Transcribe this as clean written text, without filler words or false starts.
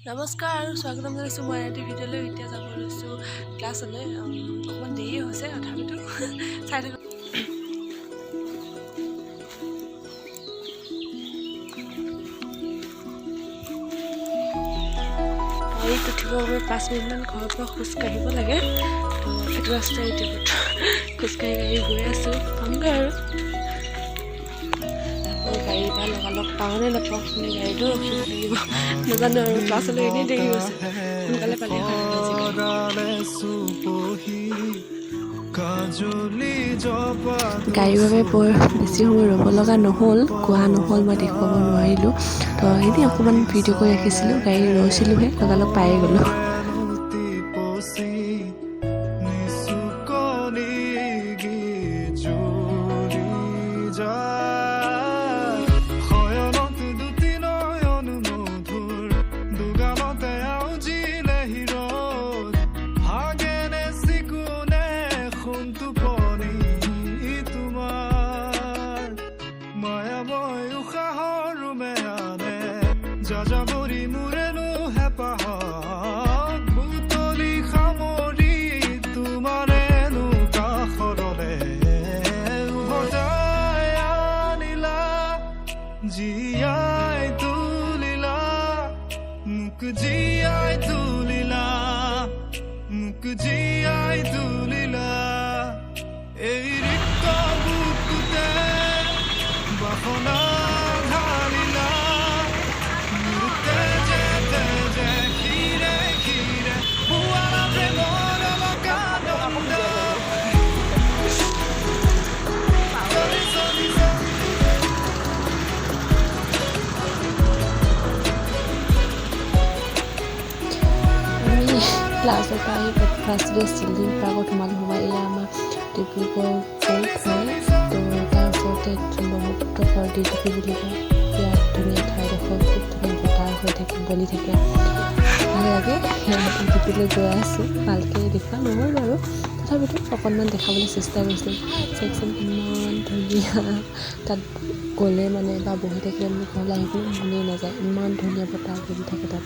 নমস্কাৰ স্বাগতম জনাইছোঁ মই এটি ভিডিঅ'লৈ এতিয়া যাব লৈছোঁ ক্লাছলৈ অকণমান দেৰি হৈছে তথাপিতো চাই থাকক গাড়ীত উঠিবৰ বাবে 5 মিনিটমান ঘৰৰ পৰা খোজকাঢ়িব লাগে তো সেইটো ৰাস্তাই এতিয়া খোজকাঢ়ি গৈ আছোঁ পামগৈ আৰু গাড়ী বা লগালগ পাওঁ নে নাপাওঁ মানে গাড়ীটো ৰখিব লাগিব নাজানো আৰু ক্লাছলৈ এনেই দেৰি হৈছে সোনকালে পালে হয় গাড়ীৰ বাবে বৰ বেছি সময় ৰ'ব লগা নহ'ল কোৱা নহ'ল মই দেখুৱাব নোৱাৰিলোঁ তো এনেই অকণমান ভিডিঅ' কৰি ৰাখিছিলোঁ গাড়ী ৰৈছিলোঁহে লগালগ পায়ে গ'লোঁ যাযাবৰী মোৰেনো হেঁপাহত বুটলি সামৰি তোমাৰেনো কাষৰলে উভতাই আনিলা জীয়াই তুলিলা মোক জীয়াই তুলিলা মোক জীয়াই তুলিলা এই ৰিক্ত বুকুতে বাসনা ঢালিলা ক্লাছৰ পৰা আহি ফাৰ্ষ্ট ডে চিলড্ৰেন পাৰ্কত সোমাই এয়া আমাৰ ডিব্ৰুগড় ফ'ৰ্ট হয় তো তাৰ ওচৰতে ব্ৰহ্মপুত্ৰ পাৰ ডিটিপি বুলি কয় ইয়াত ধুনীয়া ঠাইডোখৰ খুব ধুনীয়া বতাহ হৈ থাকে বলি থাকে ভাল লাগে ডিটিপিলৈ গৈ আছোঁ ভালকৈ দেখুওৱা নহ'ল বাৰু তথাপিতো অকণমান দেখাবলৈ চেষ্টা কৰিছিলোঁ চাইকচোন ইমান ধুনীয়া তাত গ'লে মানে বা বহি থাকিলে মানে ঘৰলৈ আহিবলৈ মনেই নাযায় ইমান ধুনীয়া বতাহ বলি থাকে তাত